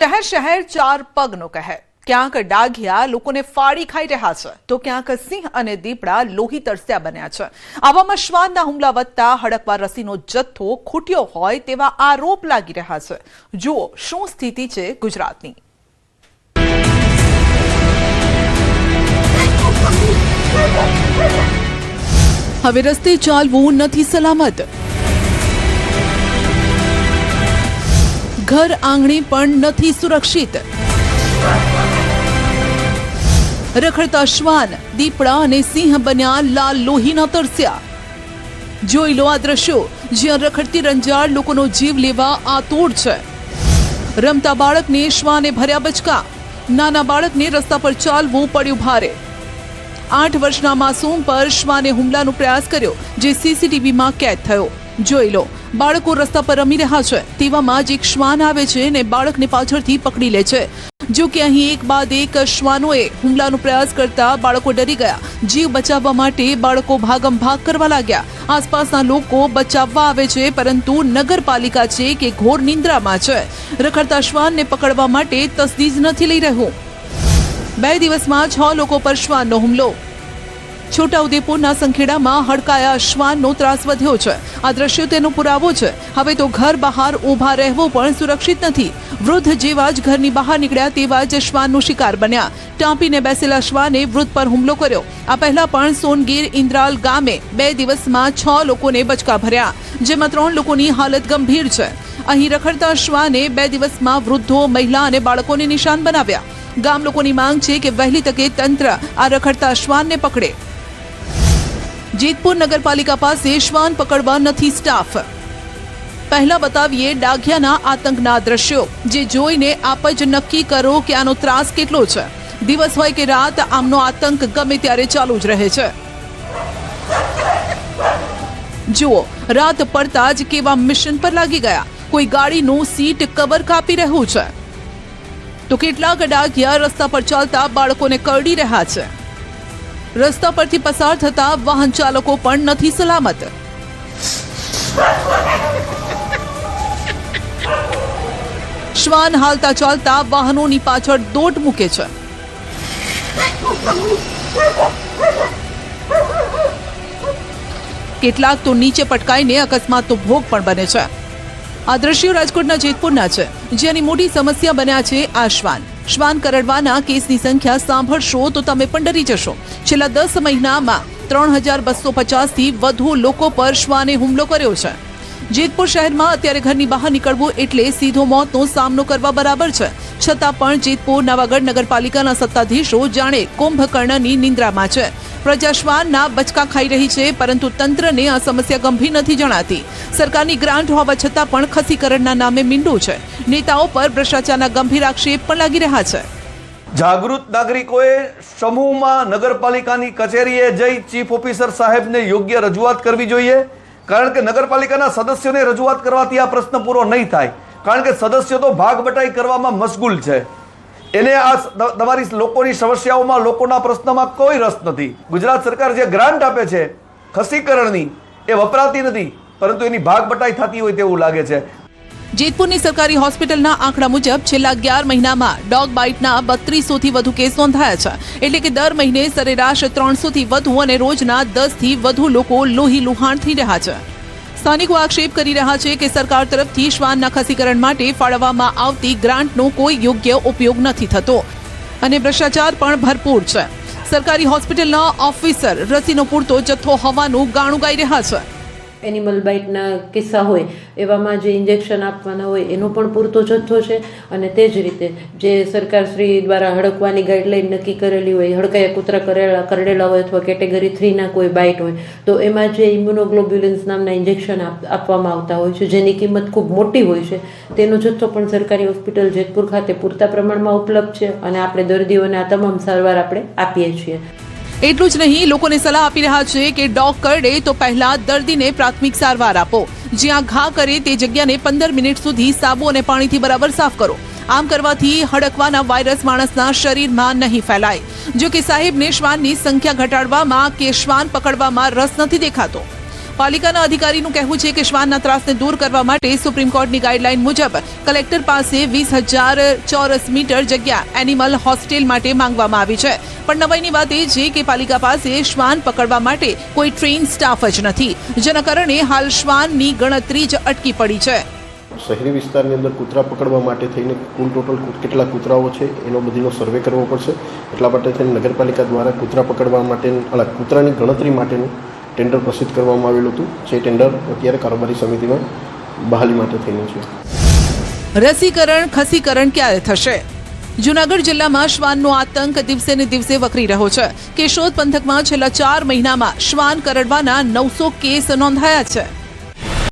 શહેર શહેર ચાર પગનો કહેર ક્યાંક ડાઘિયા લોકોને ફાડી ખાઈ રહ્યા છે તો ક્યાંક સિંહ અને દીપડા લોહી તરસ્યા બન્યા છે। આવામાં શ્વાનના હુમલા વધતા હડકવા રસીનો જથ્થો ખૂટ્યો હોય તેવા આરોપ લાગી રહ્યા છે। જુઓ શું સ્થિતિ છે ગુજરાતની। હવે રસ્તે ચાલવું નથી સલામત, घर आंगणे पण नथी सुरक्षित। रखड़ता श्वान दीपड़ा अने सिंह बन्या लाल लोहीना तरस्या। जोई लो आ दृश्यो ज्यां रखड़ती रंजाड़ लोकोनो जीव लेवा आतोड़ छे। रमता बाळकने श्वाने भर्या बचका, नाना बाळकने रस्ता पर चालवुं पड्युं भारे। 8 वर्षना मासूम पर श्वाने हुमलानो प्रयास कर्यो जे सीसीटीवी में कैद थयो। જોઈ લો, બાળકો રસ્તા પર રમી રહ્યા છે તેવામાં જ એક શ્વાન આવે છે ને બાળકને પાછળથી પકડી લે છે। જો કે અહીં એક બાદ એક શ્વાનોએ હુમલાનો પ્રયાસ કરતા બાળકો ડરી ગયા। જીવ બચાવવા માટે બાળકો ભાગમ ભાગ કરવા લાગ્યા। આસપાસના લોકો બચાવવા આવે છે પરંતુ નગરપાલિકા છે કે ઘોર નિંદ્રામાં છે। રખડતા શ્વાનને પકડવા માટે તસદીજ નથી લઈ રહ્યું। 2 દિવસમાં 6 લોકો પર શ્વાનનો હુમલો। છોટાઉદેપુરના સંખેડામાં હડકાયા શ્વાનનો ત્રાસ વધ્યો છે। આ દ્રશ્યો તેનો પુરાવો છે। હવે તો ઘર બહાર ઊભા રહેવું પણ સુરક્ષિત નથી। વૃદ્ધ જેવા જ ઘરની બહાર નીકળ્યા તેવા જ શ્વાનનો શિકાર બન્યા। ટાંપીને બેસેલા શ્વાને વૃદ્ધ પર હુમલો કર્યો। આ પહેલા પણ સોનગીર ઇન્દ્રાલ ગામે 2 દિવસમાં 6 લોકોને બચકા ભર્યા, જેમાં 3 લોકોની હાલત ગંભીર છે। અહીં રખડતા શ્વાને 2 દિવસમાં વૃદ્ધો, મહિલા અને બાળકોને નિશાન બનાવ્યા। ગામ લોકોની માંગ છે કે વહેલી તકે તંત્ર આ રખડતા શ્વાનને પકડે। જેતપુર નગરપાલિકા પાસે શ્વાન પકડવા નથી સ્ટાફ। પહેલા બતાવીએ ડાઘિયાના આતંકના દ્રશ્યો, જે જોઈને આપ જ નક્કી કરો કે આનો ત્રાસ કેટલો છે। દિવસ હોય કે રાત આમનો આતંક ગમે ત્યારે ચાલુ જ રહે છે। જુઓ, રાત પડતા જ કેવા મિશન પર લાગી ગયા। કોઈ ગાડીનું સીટ કવર કાપી રહ્યું છે તો કેટલાક ડાઘિયા રસ્તા પર ચાલતા બાળકોને કરડી રહ્યા છે। રસ્તા પરથી પસાર થતા વાહન ચાલકો પણ નથી સલામત। શ્વાન હાલતા ચાલતા વાહનોની પાછળ દોટ મૂકે છે। કેટલાક તો નીચે પટકાઈને અકસ્માતનો ભોગ પણ બને છે। આ દ્રશ્યો રાજકોટના જેતપુરના છે, જેની મોટી સમસ્યા બન્યા છે આ શ્વાન। શ્વાન કરડવાના કેસની સંખ્યા સાંભળશો તો તમે પણ ડરી જશો। છેલ્લા 10 મહિનામાં 3250 થી વધુ લોકો પર શ્વાને હુમલો કર્યો છે। જેતપુર શહેરમાં અત્યારે ઘરની બહાર નીકળવું એટલે સીધો મોતનો સામનો કરવા બરાબર છે। છતાં પણ જેતપુર નવાગઢ નગરપાલિકાના સત્તાધીશો જાણે કુંભકર્ણની નિંદ્રામાં છે। પ્રજા શ્વાનના બચકા ખાઈ રહી છે પરંતુ તંત્રને આ સમસ્યા ગંભીર નથી જણાતી। સરકારની ગ્રાન્ટ હોવા છતાં પણ ખસીકરણના નામે મીંડું છે। નેતાઓ પર ભ્રષ્ટાચારના ગંભીર આક્ષેપ પણ લાગી રહ્યા છે। જાગૃત નાગરિકોએ સમૂહમાં નગરપાલિકાની કચેરીએ જઈ ચીફ ઓફિસર સાહેબને યોગ્ય રજૂઆત કરવી જોઈએ, કારણ કે નગરપાલિકાના સદસ્યોને રજૂઆત કરવાથી આ પ્રશ્ન પૂરો નહીં થાય, કારણ કે સદસ્યો તો ભાગ બટાઈ કરવામાં મશગુલ છે। એને આ તમારી લોકોની સમસ્યાઓમાં, લોકોના પ્રશ્નમાં કોઈ રસ નથી। ગુજરાત સરકાર જે ગ્રાન્ટ આપે છે ખસીકરણની એ વપરાતી નથી, પરંતુ એની ભાગ બટાઈ થતી હોય તેવું લાગે છે। જેતપુરની સરકારી હોસ્પિટલના આંકડા મુજબ છેલ્લા 11 મહિનામાં ડોગ બાઇટના 3200 થી વધુ કેસ નોંધાયા છે। એટલે કે દર મહિને સરેરાશ 300 થી વધુ અને રોજના 10 થી વધુ લોકો લોહી લુહાણ થઈ રહ્યા છે। સ્થાનિકો આક્ષેપ કરી રહ્યા છે કે સરકાર તરફથી શ્વાનના ખસીકરણ માટે ફાળવવામાં આવતી ગ્રાન્ટનો કોઈ યોગ્ય ઉપયોગ નથી થતો અને ભ્રષ્ટાચાર પણ ભરપૂર છે। સરકારી હોસ્પિટલના ઓફિસર રસીનો પૂરતો જથ્થો હોવાનું ગાણું ગાઈ રહ્યા છે। એનિમલ બાઇટના કિસ્સા હોય એવામાં જે ઇન્જેક્શન આપવાના હોય એનો પણ પૂરતો જથ્થો છે અને તે જ રીતે જે સરકારશ્રી દ્વારા હડકવાની ગાઈડલાઇન નક્કી કરેલી હોય, હડકાયા કૂતરા કરડેલા હોય અથવા કેટેગરી 3ના કોઈ બાઇટ હોય તો એમાં જે ઇમ્યુનોગ્લોબ્યુલિન્સ નામના ઇન્જેક્શન આપવામાં આવતા હોય છે, જેની કિંમત ખૂબ મોટી હોય છે, તેનો જથ્થો પણ સરકારી હોસ્પિટલ જેતપુર ખાતે પૂરતા પ્રમાણમાં ઉપલબ્ધ છે અને આપણે દર્દીઓને આ તમામ સારવાર આપણે આપીએ છીએ। એટલું જ નહીં, લોકોને સલાહ આપી રહ્યા છે કે ડોગ કરડે તો પહેલા દર્દીને પ્રાથમિક સારવાર આપો। જ્યાં ઘા કરે તે જગ્યાને 15 મિનિટ સુધી સાબુ અને પાણીથી બરાબર સાફ કરો। આમ કરવાથી હડકવાના વાયરસ માણસના શરીરમાં નહીં ફેલાય। જો કે સાહેબને શ્વાનની સંખ્યા ઘટાડવામાં કે શ્વાન પકડવામાં રસ નથી દેખાતો। પાલિકાના અધિકારીનું કહેવું છે કે શ્વાનના ત્રાસને દૂર કરવા માટે સુપ્રીમ કોર્ટની ગાઈડલાઈન મુજબ કલેક્ટર પાસે 20,000 ચોરસ મીટર જગ્યા એનિમલ હોસ્ટેલ માટે માંગવામાં આવી છે, પણ નવાઈની વાત એ છે કે પાલિકા પાસે શ્વાન પકડવા માટે કોઈ ટ્રેન સ્ટાફ જ નથી, જેના કારણે હાલ શ્વાનની ગણતરી જ અટકી પડી છે. શહેરી વિસ્તારની અંદર કૂતરા પકડવા માટે થઈને કુલ ટોટલ કેટલા કૂતરાઓ છે એનો બધીનો સર્વે કરવો પડશે. એટલા માટે થઈને નગરપાલિકા દ્વારા કૂતરા પકડવા માટે કૂતરાની ગણતરી માટેનું ટેન્ડર પ્રસિદ્ધ કરવામાં આવેલું હતું, જે ટેન્ડર અત્યારે કારોબારી સમિતિમાં બહાલી માટે થઈને છે. રસીકરણ ખસીકરણ ક્યારે થશે? જૂનાગઢ જિલ્લામાં શ્વાનનો આતંક દિવસે ને દિવસે વકરી રહ્યો છે. કેશોદ પંથકમાં છેલ્લા 4 મહિનામાં શ્વાન કરડવાના 900 કેસ નોંધાયા છે.